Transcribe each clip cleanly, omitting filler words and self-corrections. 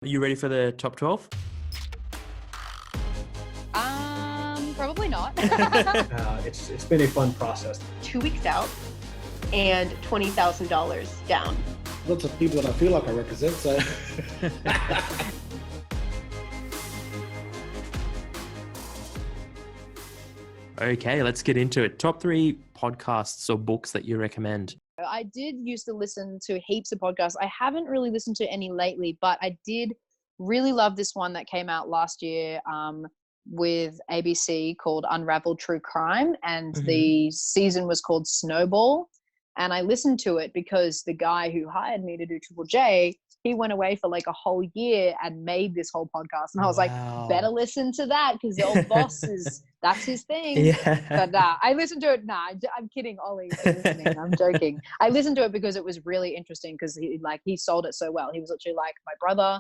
Are you ready for the top 12? Probably not. It's been a fun process. 2 weeks out and $20,000 down. Lots of people that I feel like I represent, so. Okay, let's get into it. Top 3 podcasts or books that you recommend. I did used to listen to heaps of podcasts. I haven't really listened to any lately, but I did really love this one that came out last year with ABC called Unraveled True Crime, and the season was called Snowball. And I listened to it because the guy who hired me to do Triple J, he went away for like a whole year and made this whole podcast. And I was like, better listen to that because the old boss that's his thing. Yeah. But I listened to it. I'm kidding, Ollie. If you're listening, I'm joking. I listened to it because it was really interesting because he sold it so well. He was literally like, my brother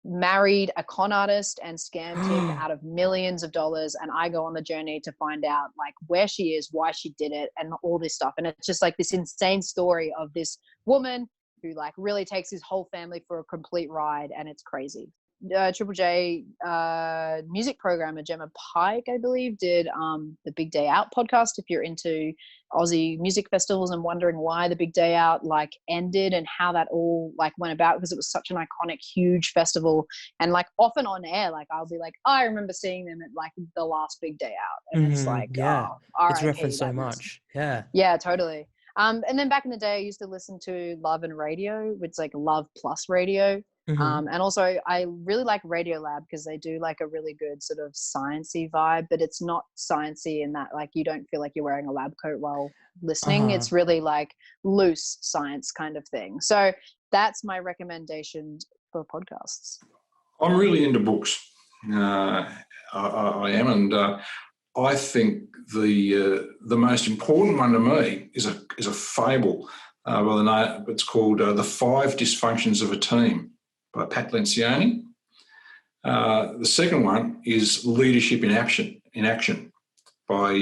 married a con artist and scammed him out of millions of dollars, and I go on the journey to find out like where she is, why she did it, and all this stuff. And it's just like this insane story of this woman who like really takes his whole family for a complete ride, and it's crazy. Triple J music programmer Gemma Pike, I believe, did the Big Day Out podcast. If you're into Aussie music festivals and wondering why the Big Day Out like ended and how that all like went about, because it was such an iconic, huge festival, and like often on air, like I'll be like, I remember seeing them at like the last Big Day Out, and it's like, it's referenced so much. Yeah, totally. And then back in the day, I used to listen to Love and Radio, which is like Love Plus Radio. And also I really like Radiolab because they do like a really good sort of sciencey vibe, but it's not sciencey in that like you don't feel like you're wearing a lab coat while listening. It's really like loose science kind of thing. So that's my recommendation for podcasts. I'm really into books. I am, and I think the most important one to me is a fable. It's called The 5 Dysfunctions of a Team by Pat Lencioni. The second one is Leadership in Action by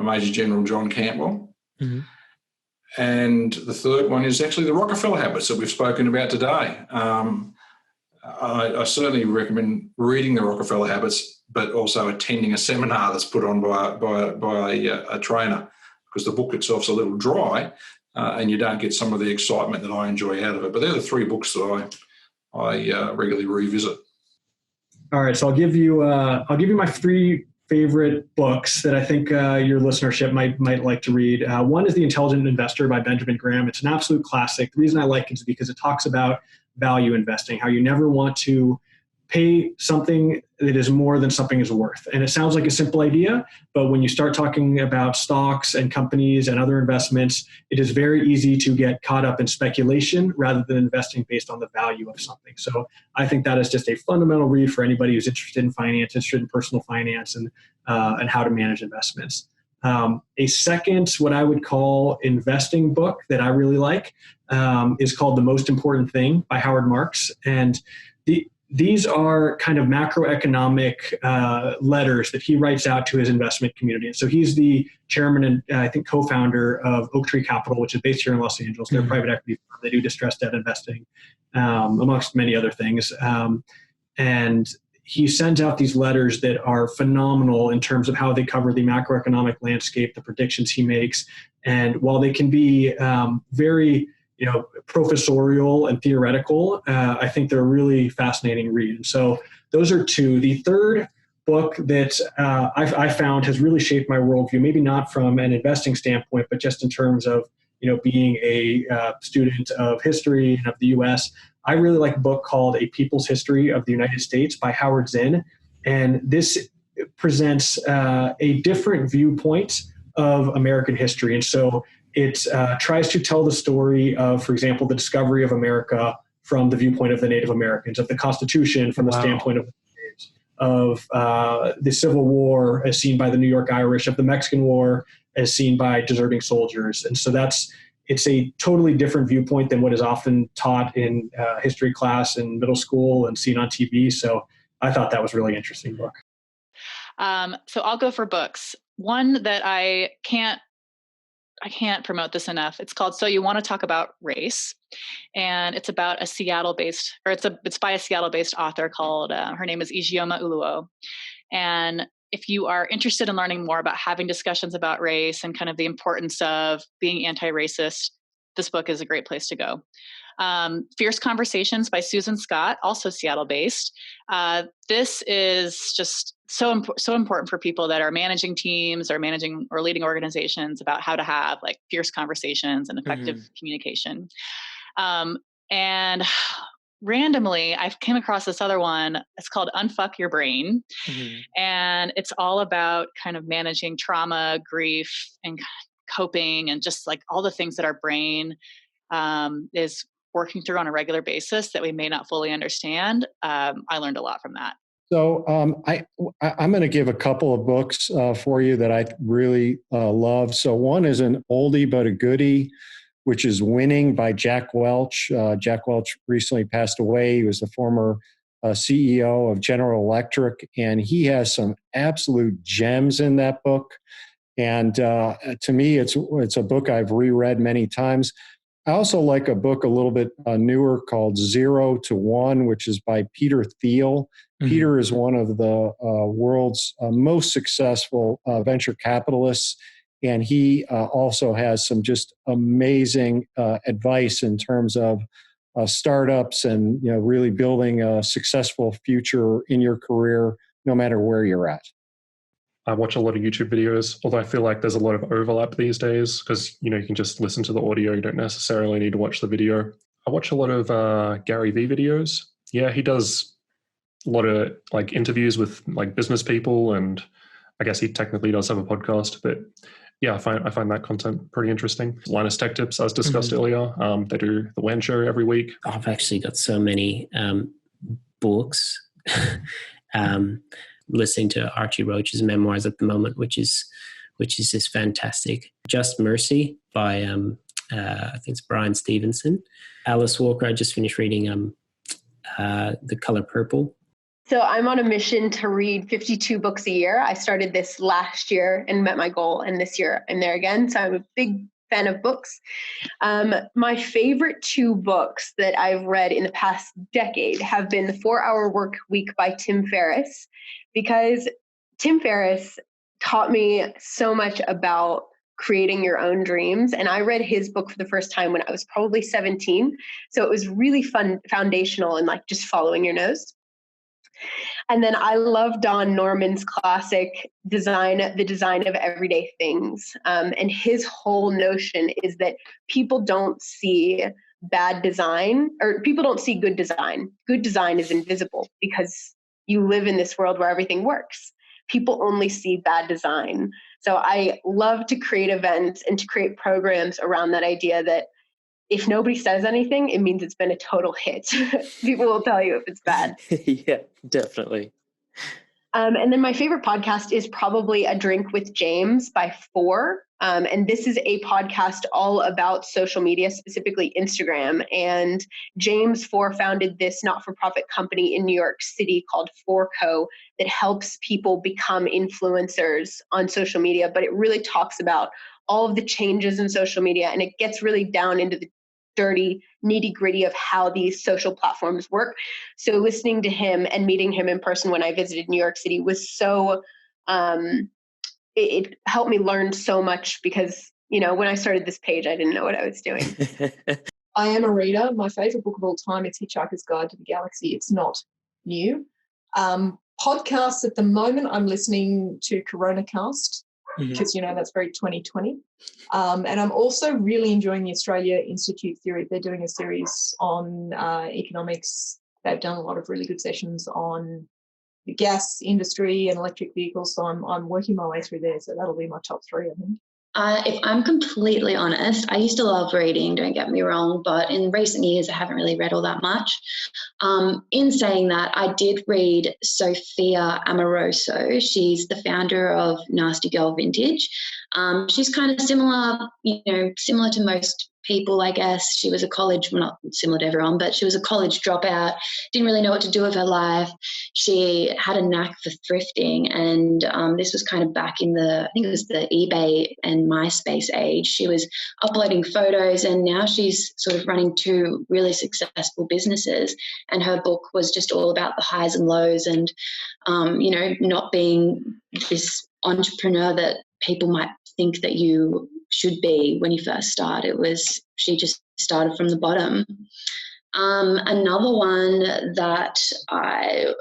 Major General John Cantwell. And the third one is actually The Rockefeller Habits that we've spoken about today. I certainly recommend reading The Rockefeller Habits, but also attending a seminar that's put on by a trainer, because the book itself's a little dry. And you don't get some of the excitement that I enjoy out of it. But they're the 3 books that I regularly revisit. All right, so I'll give you my 3 favorite books that I think your listenership might like to read. One is The Intelligent Investor by Benjamin Graham. It's an absolute classic. The reason I like it is because it talks about value investing, how you never want to pay something that is more than something is worth. And it sounds like a simple idea, but when you start talking about stocks and companies and other investments, it is very easy to get caught up in speculation rather than investing based on the value of something. So I think that is just a fundamental read for anybody who's interested in finance, interested in personal finance, and how to manage investments. A second, what I would call investing book that I really like is called The Most Important Thing by Howard Marks. And these are kind of macroeconomic letters that he writes out to his investment community. And so he's the chairman and I think co-founder of Oaktree Capital, which is based here in Los Angeles. They're a private equity firm. They do distressed debt investing, amongst many other things. And he sends out these letters that are phenomenal in terms of how they cover the macroeconomic landscape, the predictions he makes. And while they can be very professorial and theoretical, I think they're a really fascinating read. And so those are 2. The third book that I found has really shaped my worldview, maybe not from an investing standpoint, but just in terms of, being a student of history and of the U.S. I really like a book called A People's History of the United States by Howard Zinn. And this presents a different viewpoint of American history. And so it tries to tell the story of, for example, the discovery of America from the viewpoint of the Native Americans, of the Constitution from the standpoint of the slaves, of the Civil War as seen by the New York Irish, of the Mexican War as seen by deserting soldiers. And so it's a totally different viewpoint than what is often taught in history class in middle school and seen on TV. So I thought that was a really interesting book. So I'll go for books. One that I can't I can't promote this enough. It's called So You Want to Talk About Race. And it's about a Seattle-based, or it's by a Seattle-based author called, her name is Ijeoma Oluo. And if you are interested in learning more about having discussions about race and kind of the importance of being anti-racist, this book is a great place to go. Fierce Conversations by Susan Scott, also Seattle-based. This is just so important for people that are managing teams or managing or leading organizations about how to have like fierce conversations and effective communication. And randomly, I've came across this other one. It's called Unfuck Your Brain. And it's all about kind of managing trauma, grief, and coping, and just like all the things that our brain is working through on a regular basis that we may not fully understand. I learned a lot from that. So I'm going to give a couple of books for you that I really love. So one is an oldie but a goodie, which is Winning by Jack Welch. Jack Welch recently passed away. He was the former CEO of General Electric, and he has some absolute gems in that book. And to me, it's a book I've reread many times. I also like a book a little bit newer called 0 to 1, which is by Peter Thiel. Peter is one of the world's most successful venture capitalists, and he also has some just amazing advice in terms of startups and really building a successful future in your career, no matter where you're at. I watch a lot of YouTube videos, although I feel like there's a lot of overlap these days because, you can just listen to the audio. You don't necessarily need to watch the video. I watch a lot of Gary Vee videos. Yeah, he does a lot of like interviews with like business people, and I guess he technically does have a podcast, but yeah, I find that content pretty interesting. Linus Tech Tips, as discussed earlier. They do the WAN show every week. I've actually got so many books. Listening to Archie Roach's memoirs at the moment, which is just fantastic. Just Mercy by I think it's Brian Stevenson. Alice Walker, I just finished reading The Color Purple. So I'm on a mission to read 52 books a year. I started this last year and met my goal, and this year I'm there again. So I'm a big fan of books. My favorite two books that I've read in the past decade have been The 4-Hour Work Week by Tim Ferriss, because Tim Ferriss taught me so much about creating your own dreams. And I read his book for the first time when I was probably 17. So it was really fun, foundational, and like just following your nose. And then I love Don Norman's classic The Design of Everyday Things. And his whole notion is that people don't see bad design, or people don't see good design. Good design is invisible because you live in this world where everything works. People only see bad design. So I love to create events and to create programs around that idea that if nobody says anything, it means it's been a total hit. People will tell you if it's bad. Yeah, definitely. And then my favorite podcast is probably A Drink with James by Four. And this is a podcast all about social media, specifically Instagram. And James Four founded this not-for-profit company in New York City called Fourco that helps people become influencers on social media. But it really talks about all of the changes in social media, and it gets really down into the dirty, nitty-gritty of how these social platforms work. So listening to him and meeting him in person when I visited New York City was so, it helped me learn so much because, when I started this page, I didn't know what I was doing. I am a reader. My favorite book of all time is Hitchhiker's Guide to the Galaxy. It's not new. Podcasts at the moment, I'm listening to CoronaCast, because, that's very 2020. And I'm also really enjoying the Australia Institute Theory. They're doing a series on economics. They've done a lot of really good sessions on the gas industry and electric vehicles. So I'm working my way through there. So that'll be my top 3, I think. If I'm completely honest, I used to love reading, don't get me wrong, but in recent years, I haven't really read all that much. In saying that, I did read Sophia Amoroso. She's the founder of Nasty Girl Vintage. She's kind of similar to most people, I guess. She was a college, well, not similar to everyone, but she was a college dropout, didn't really know what to do with her life. She had a knack for thrifting, and this was kind of back in I think it was the eBay and MySpace age. She was uploading photos, and now she's sort of running 2 really successful businesses, and her book was just all about the highs and lows and, not being this entrepreneur that people might think that you should be when you first start. She just started from the bottom. Another one that I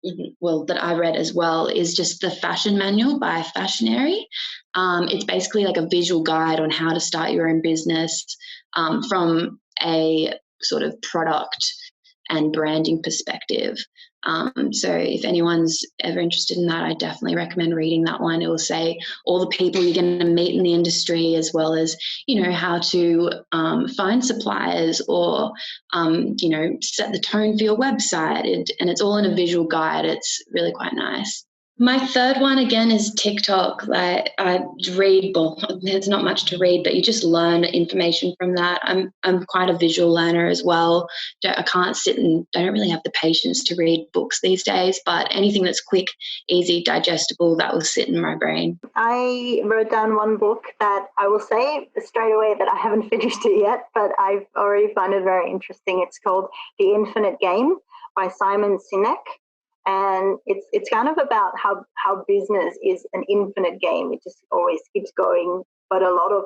read as well is just the Fashion Manual by Fashionary. It's basically like a visual guide on how to start your own business from a sort of product and branding perspective. So if anyone's ever interested in that, I definitely recommend reading that one. It will say all the people you're going to meet in the industry, as well as, how to find suppliers or, set the tone for your website. And it's all in a visual guide. It's really quite nice. My third one, again, is TikTok. I read, well, there's not much to read, but you just learn information from that. I'm quite a visual learner as well. I can't sit and don't really have the patience to read books these days, but anything that's quick, easy, digestible, that will sit in my brain. I wrote down one book that I will say straight away that I haven't finished it yet, but I've already found it very interesting. It's called The Infinite Game by Simon Sinek. And it's kind of about how business is an infinite game. It just always keeps going, but a lot of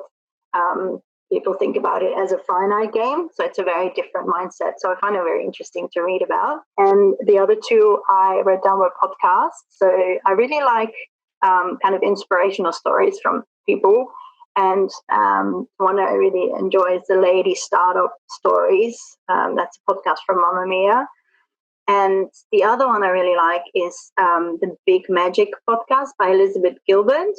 people think about it as a finite game. So it's a very different mindset. So I find it very interesting to read about. And the other 2 I wrote down were podcasts. So I really like kind of inspirational stories from people. And one I really enjoy is the Lady Startup Stories. That's a podcast from Mamma Mia. And the other one I really like is the Big Magic podcast by Elizabeth Gilbert.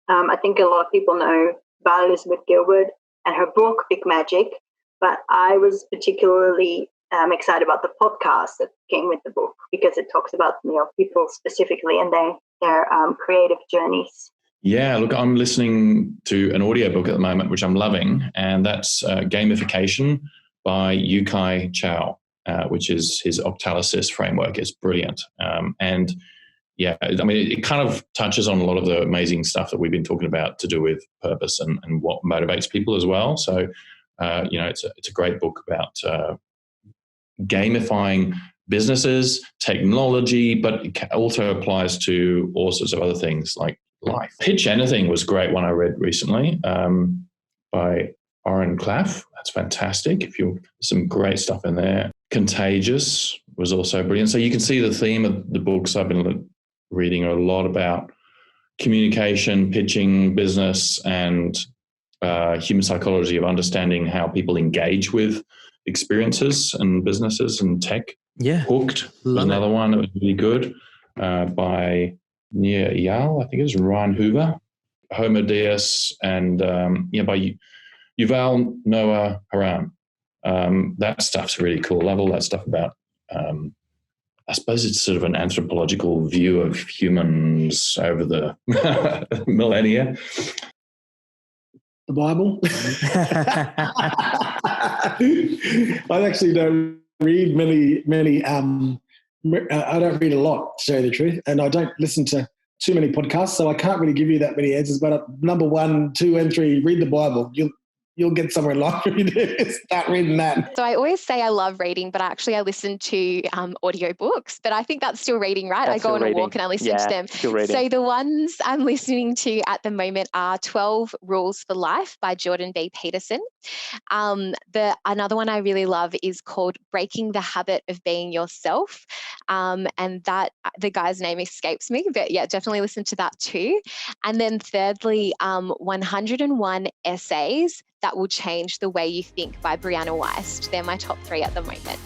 I think a lot of people know about Elizabeth Gilbert and her book, Big Magic, but I was particularly excited about the podcast that came with the book because it talks about people specifically and their creative journeys. Yeah, look, I'm listening to an audiobook at the moment, which I'm loving, and that's Gamification by Yukai Chao. Which is his Octalysis framework. Is brilliant. And yeah, I mean, it kind of touches on a lot of the amazing stuff that we've been talking about to do with purpose and what motivates people as well. So, it's a great book about gamifying businesses, technology, but it also applies to all sorts of other things like life. Pitch Anything was a great one I read recently by Oren Klaff. That's fantastic. Some great stuff in there. Contagious was also brilliant. So you can see the theme of the books I've been reading are a lot about communication, pitching, business, and human psychology of understanding how people engage with experiences and businesses and tech. Yeah. Hooked was another one that was really good by Nia Eyal, I think it was Ryan Hoover. Homo Deus and by Yuval Noah Harari. That stuff's really cool. Love all that stuff about, I suppose it's sort of an anthropological view of humans over the millennia. The Bible. I actually don't read many. I don't read a lot, to tell you the truth, and I don't listen to too many podcasts, so I can't really give you that many answers. But number 1, 2, and 3, read the Bible. You'll get somewhere in life if you do. Start reading that. So I always say I love reading, but actually I listen to audiobooks. But I think that's still reading, right? I go on a walk and I listen to them. So the ones I'm listening to at the moment are 12 Rules for Life by Jordan B. Peterson. Another one I really love is called Breaking the Habit of Being Yourself. And that the guy's name escapes me, but yeah, definitely listen to that too. And then thirdly, 101 Essays That Will Change the Way You Think by Brianna Wiest. They're my top 3 at the moment.